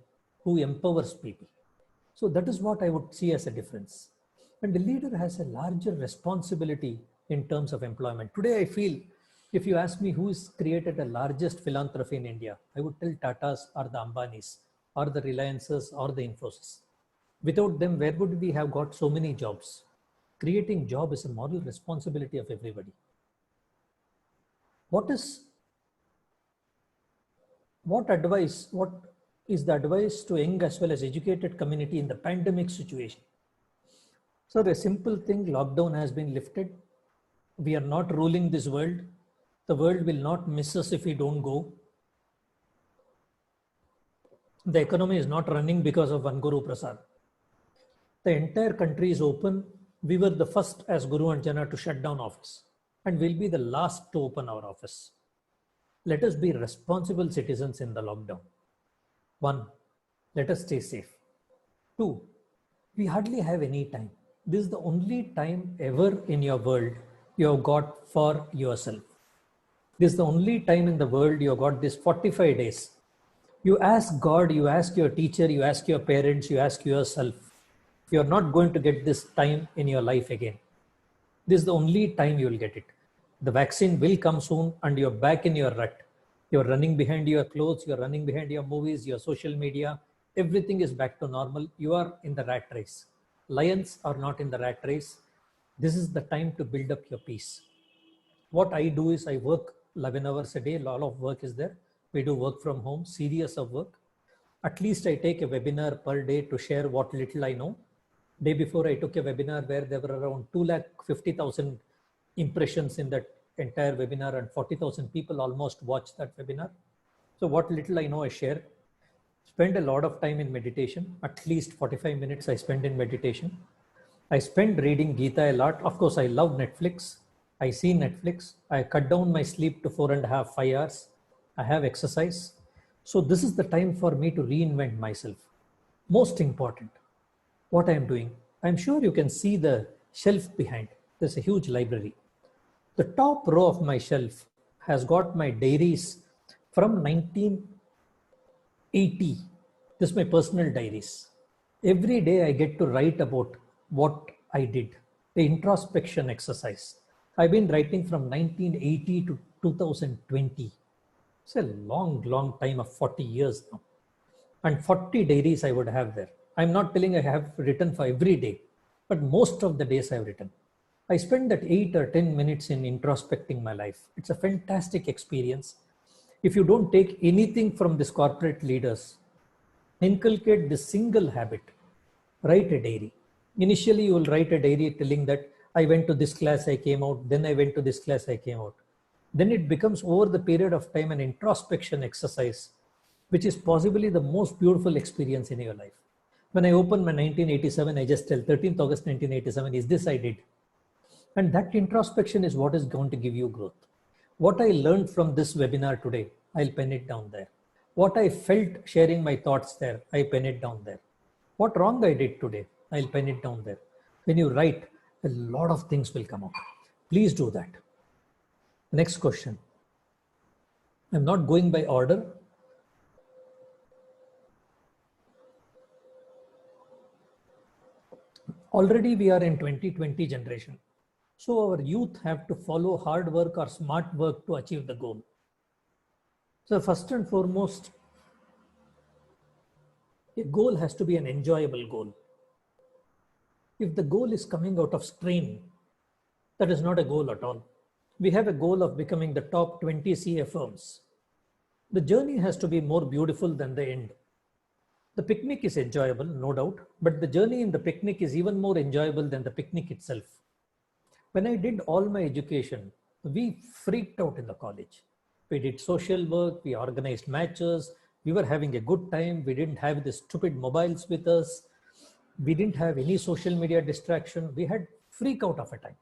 who empowers people. So that is what I would see as a difference. And the leader has a larger responsibility in terms of employment. Today, I feel, if you ask me who has created the largest philanthropy in India, I would tell Tatas or the Ambanis or the Reliances or the Infosys. Without them, where would we have got so many jobs? Creating job is a moral responsibility of everybody. What is the advice to young as well as educated community in the pandemic situation? So a simple thing, lockdown has been lifted. We are not ruling this world. The world will not miss us if we don't go. The economy is not running because of one Guru Prasad. The entire country is open. We were the first as Guru and Jana to shut down office, and we'll be the last to open our office. Let us be responsible citizens in the lockdown. One, let us stay safe. Two, we hardly have any time. This is the only time ever in your world you have got for yourself. This is the only time in the world you have got this 45 days. You ask God, you ask your teacher, you ask your parents, you ask yourself. You're not going to get this time in your life again. This is the only time you will get it. The vaccine will come soon and you're back in your rut. You're running behind your clothes, you're running behind your movies, your social media. Everything is back to normal. You are in the rat race. Lions are not in the rat race. This is the time to build up your peace. What I do is I work 11 hours a day. A lot of work is there. We do work from home, series of work. At least I take a webinar per day to share what little I know. Day before I took a webinar where there were around 250,000 impressions in that entire webinar and 40,000 people almost watched that webinar. So what little I know I share. Spend a lot of time in meditation. At least 45 minutes I spend in meditation. I spend reading Gita a lot. Of course, I love Netflix. I see Netflix. I cut down my sleep to 4.5, 5 hours. I have exercise. So this is the time for me to reinvent myself. Most important, what I am doing. I'm sure you can see the shelf behind. There's a huge library. The top row of my shelf has got my diaries from 1980. This is my personal diaries. Every day I get to write about what I did, the introspection exercise. I've been writing from 1980 to 2020. It's a long, long time of 40 years now. And 40 diaries I would have there. I'm not telling I have written for every day, but most of the days I've written. I spend that 8 or 10 minutes in introspecting my life. It's a fantastic experience. If you don't take anything from these corporate leaders, inculcate this single habit, write a diary. Initially, you will write a diary telling that I went to this class, I came out, then I went to this class, I came out. Then it becomes over the period of time an introspection exercise, which is possibly the most beautiful experience in your life. When I open my 1987, I just tell 13th August 1987, is this I did? And that introspection is what is going to give you growth. What I learned from this webinar today, I'll pen it down there. What I felt sharing my thoughts there, I pen it down there. What wrong I did today, I'll pen it down there. When you write, a lot of things will come out. Please do that. Next question. I'm not going by order. Already we are in 2020 generation. So our youth have to follow hard work or smart work to achieve the goal. So first and foremost, a goal has to be an enjoyable goal. If the goal is coming out of strain, that is not a goal at all. We have a goal of becoming the top 20 CA firms. The journey has to be more beautiful than the end. The picnic is enjoyable, no doubt, but the journey in the picnic is even more enjoyable than the picnic itself. When I did all my education, we freaked out in the college. We did social work, we organized matches, we were having a good time, we didn't have the stupid mobiles with us, we didn't have any social media distraction, we had freak out of a time.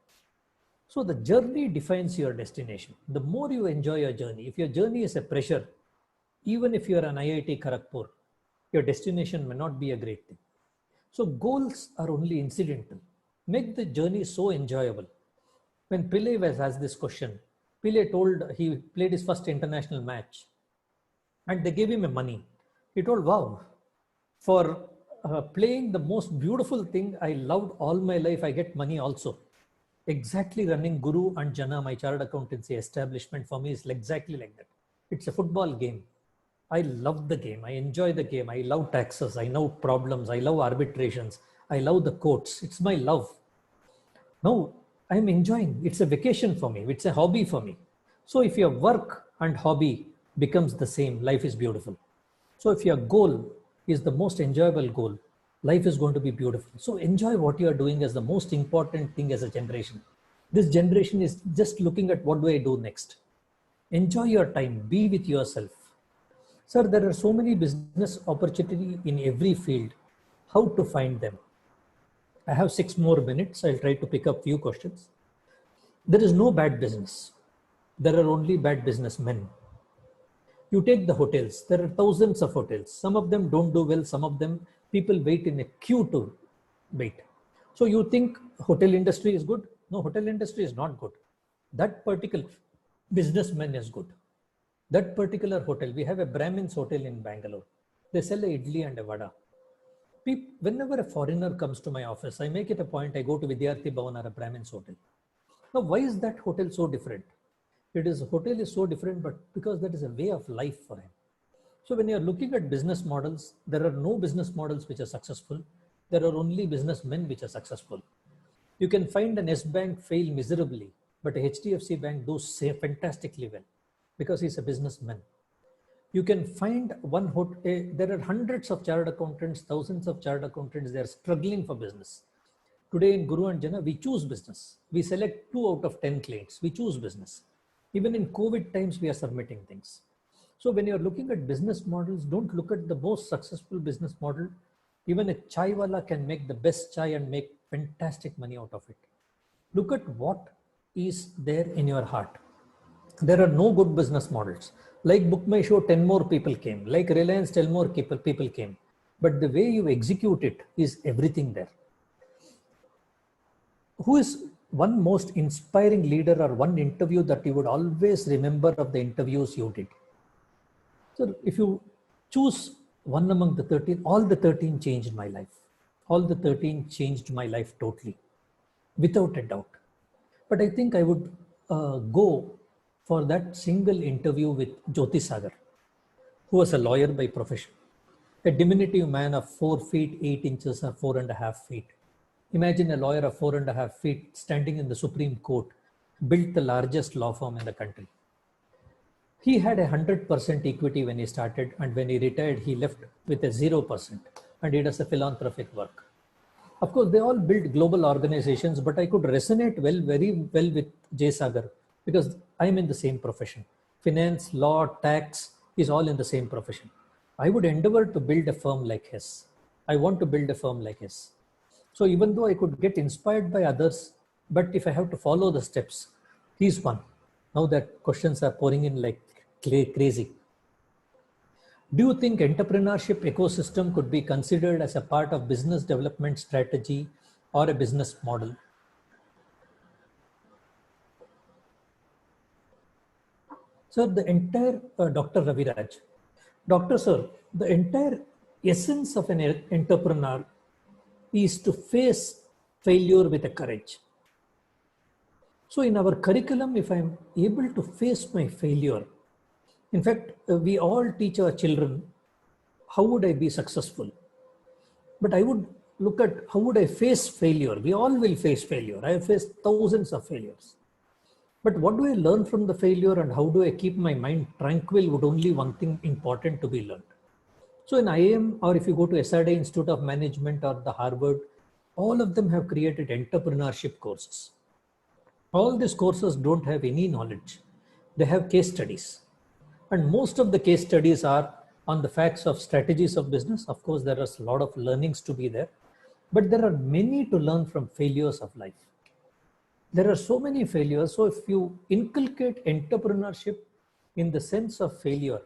So the journey defines your destination. The more you enjoy your journey, if your journey is a pressure, even if you're an IIT Kharagpur, your destination may not be a great thing. So goals are only incidental. Make the journey so enjoyable. When Pillai was asked this question, Pillai told he played his first international match and they gave him money. He told, wow, for playing the most beautiful thing I loved all my life, I get money also. Exactly running Guru and Jana, my chartered accountancy establishment, for me is exactly like that. It's a football game. I love the game. I enjoy the game. I love taxes. I know problems. I love arbitrations. I love the courts. It's my love. Now I'm enjoying. It's a vacation for me. It's a hobby for me. So if your work and hobby becomes the same, life is beautiful. So if your goal is the most enjoyable goal, life is going to be beautiful. So enjoy what you are doing as the most important thing as a generation. This generation is just looking at what do I do next. Enjoy your time. Be with yourself. Sir, there are so many business opportunities in every field. How to find them? I have 6 more minutes. I'll try to pick up few questions. There is no bad business. There are only bad businessmen. You take the hotels, there are thousands of hotels. Some of them don't do well, some of them people wait in a queue to wait. So you think hotel industry is good? No, hotel industry is not good. That particular businessman is good. That particular hotel, we have a Brahmin's hotel in Bangalore. They sell a idli and a vada. Whenever a foreigner comes to my office, I make it a point, I go to Vidyarthi Bhavan or a Brahmin's hotel. Now, why is that hotel so different? Hotel is so different, but because that is a way of life for him. So when you're looking at business models, there are no business models which are successful. There are only businessmen which are successful. You can find an S bank fail miserably, but a HDFC bank does fantastically well because he's a businessman. You can find there are hundreds of chartered accountants, thousands of chartered accountants, they're struggling for business. Today in Guru and Jana, we choose business. We select 2 out of 10 clients. We choose business. Even in COVID times, we are submitting things. So when you're looking at business models, don't look at the most successful business model. Even a chai wala can make the best chai and make fantastic money out of it. Look at what is there in your heart. There are no good business models. Like Book My Show, 10 more people came. Like Reliance, 10 more people came. But the way you execute it is everything there. Who is one most inspiring leader or one interview that you would always remember of the interviews you did? So if you choose one among the 13, all the 13 changed my life. All the 13 changed my life totally, without a doubt. But I think I would go for that single interview with Jyoti Sagar, who was a lawyer by profession, a diminutive man of 4 feet 8 inches or 4.5 feet. Imagine a lawyer of 4.5 feet standing in the Supreme Court, built the largest law firm in the country. He had 100% equity when he started, and when he retired, he left with a 0%, and he does a philanthropic work. Of course, they all built global organizations, but I could resonate very well with Jay Sagar because I'm in the same profession. Finance, law, tax is all in the same profession. I would endeavor to build a firm like his. I want to build a firm like his. So even though I could get inspired by others, but if I have to follow the steps, he's one. Now that questions are pouring in like crazy. Do you think entrepreneurship ecosystem could be considered as a part of business development strategy or a business model? So the entire, Dr. Raviraj, Dr. Sir, the entire essence of an entrepreneur is to face failure with a courage. So in our curriculum, if I'm able to face my failure, in fact, we all teach our children, how would I be successful? But I would look at how would I face failure? We all will face failure. I have faced thousands of failures. But what do I learn from the failure and how do I keep my mind tranquil would only one thing important to be learned. So in IIM, or if you go to SRD Institute of Management or the Harvard, all of them have created entrepreneurship courses. All these courses don't have any knowledge. They have case studies. And most of the case studies are on the facts of strategies of business. Of course, there is a lot of learnings to be there, but there are many to learn from failures of life. There are so many failures. So if you inculcate entrepreneurship in the sense of failure,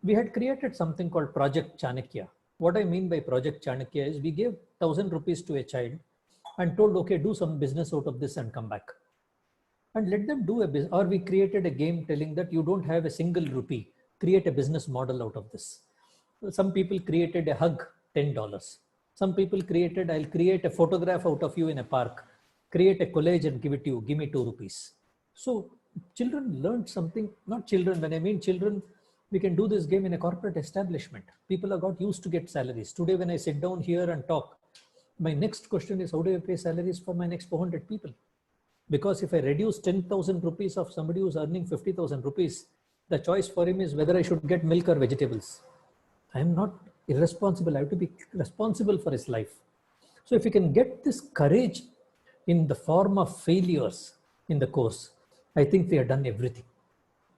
we had created something called Project Chanakya. What I mean by Project Chanakya is we gave 1,000 rupees to a child and told, okay, do some business out of this and come back. And let them do a business. Or we created a game telling that you don't have a single rupee, create a business model out of this. Some people created a hug, $10. Some people created, I'll create a photograph out of you in a park, create a collage and give it to you, give me 2 rupees. So children learned something, not children, when I mean children, we can do this game in a corporate establishment. People have got used to get salaries. Today, when I sit down here and talk, my next question is, how do I pay salaries for my next 400 people? Because if I reduce 10,000 rupees of somebody who's earning 50,000 rupees, the choice for him is whether I should get milk or vegetables. I am not irresponsible. I have to be responsible for his life. So if you can get this courage in the form of failures in the course, I think we have done everything.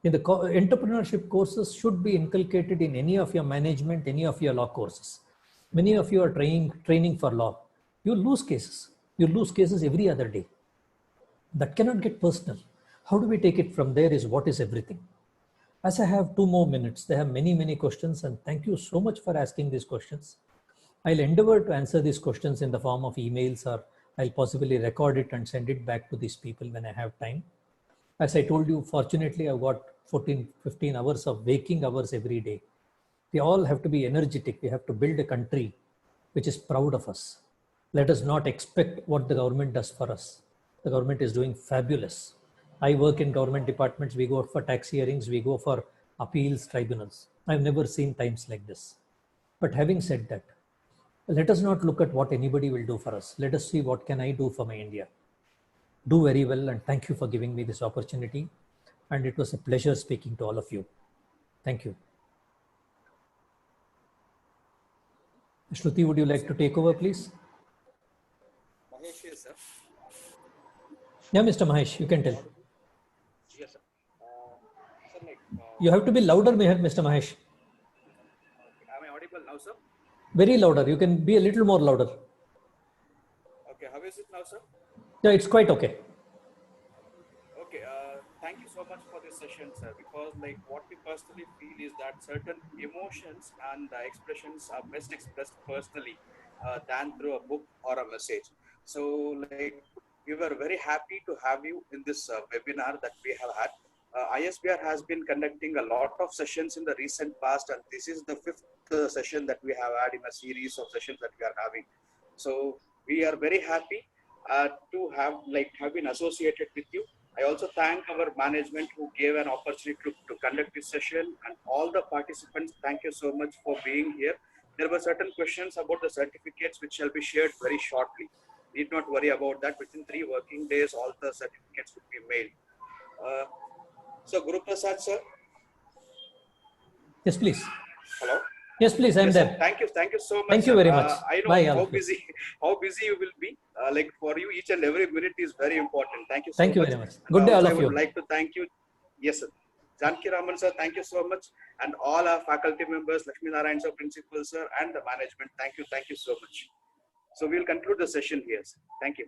In the entrepreneurship courses should be inculcated in any of your management, any of your law courses. Many of you are training for law. You lose cases. You lose cases every other day. That cannot get personal. How do we take it from there is what is everything. As I have 2 more minutes, they have many, many questions, and thank you so much for asking these questions. I'll endeavor to answer these questions in the form of emails, or I'll possibly record it and send it back to these people when I have time. As I told you, fortunately, I've got 14, 15 hours of waking hours every day. We all have to be energetic. We have to build a country which is proud of us. Let us not expect what the government does for us. The government is doing fabulous. I work in government departments. We go for tax hearings, we go for appeals tribunals. I've never seen times like this. But having said that, let us not look at what anybody will do for us. Let us see what can I do for my India. Do very well, and thank you for giving me this opportunity. And it was a pleasure speaking to all of you. Thank you. Shruti, would you like to take over, please? Mahesh, yes, sir. Yeah, Mr. Mahesh, you can tell. Yes, sir. Sir, like, You have to be louder, Mr. Mahesh. am I audible now, sir? Very louder. You can be a little more louder. Okay, how is it now, sir? Yeah, it's quite okay. Okay, thank you so much for this session, sir, because like what we personally feel is that certain emotions and expressions are best expressed personally than through a book or a message. So like we were very happy to have you in this webinar that we have had. ISBR has been conducting a lot of sessions in the recent past, and this is the fifth session that we have had in a series of sessions that we are having. So we are very happy to have been associated with you. I also thank our management who gave an opportunity to conduct this session, and all the participants. Thank you so much for being here. There were certain questions about the certificates which shall be shared very shortly. Need not worry about that. Within 3 working days, all the certificates will be mailed. So Guru Prasad, sir. Yes, please. Hello. Yes, please. I'm Yes, there. sir. Thank you so much. Thank you very much. I know Bye, how busy you will be. Like for you, each and every minute is very important. Thank you so much. Thank you very much. Good day, all of you. I would like to thank you. Yes, sir. Janki Raman, sir, thank you so much. And all our faculty members, Lakshmi Narayan, sir, principal, sir, and the management. Thank you so much. So we'll conclude the session here, sir. Thank you.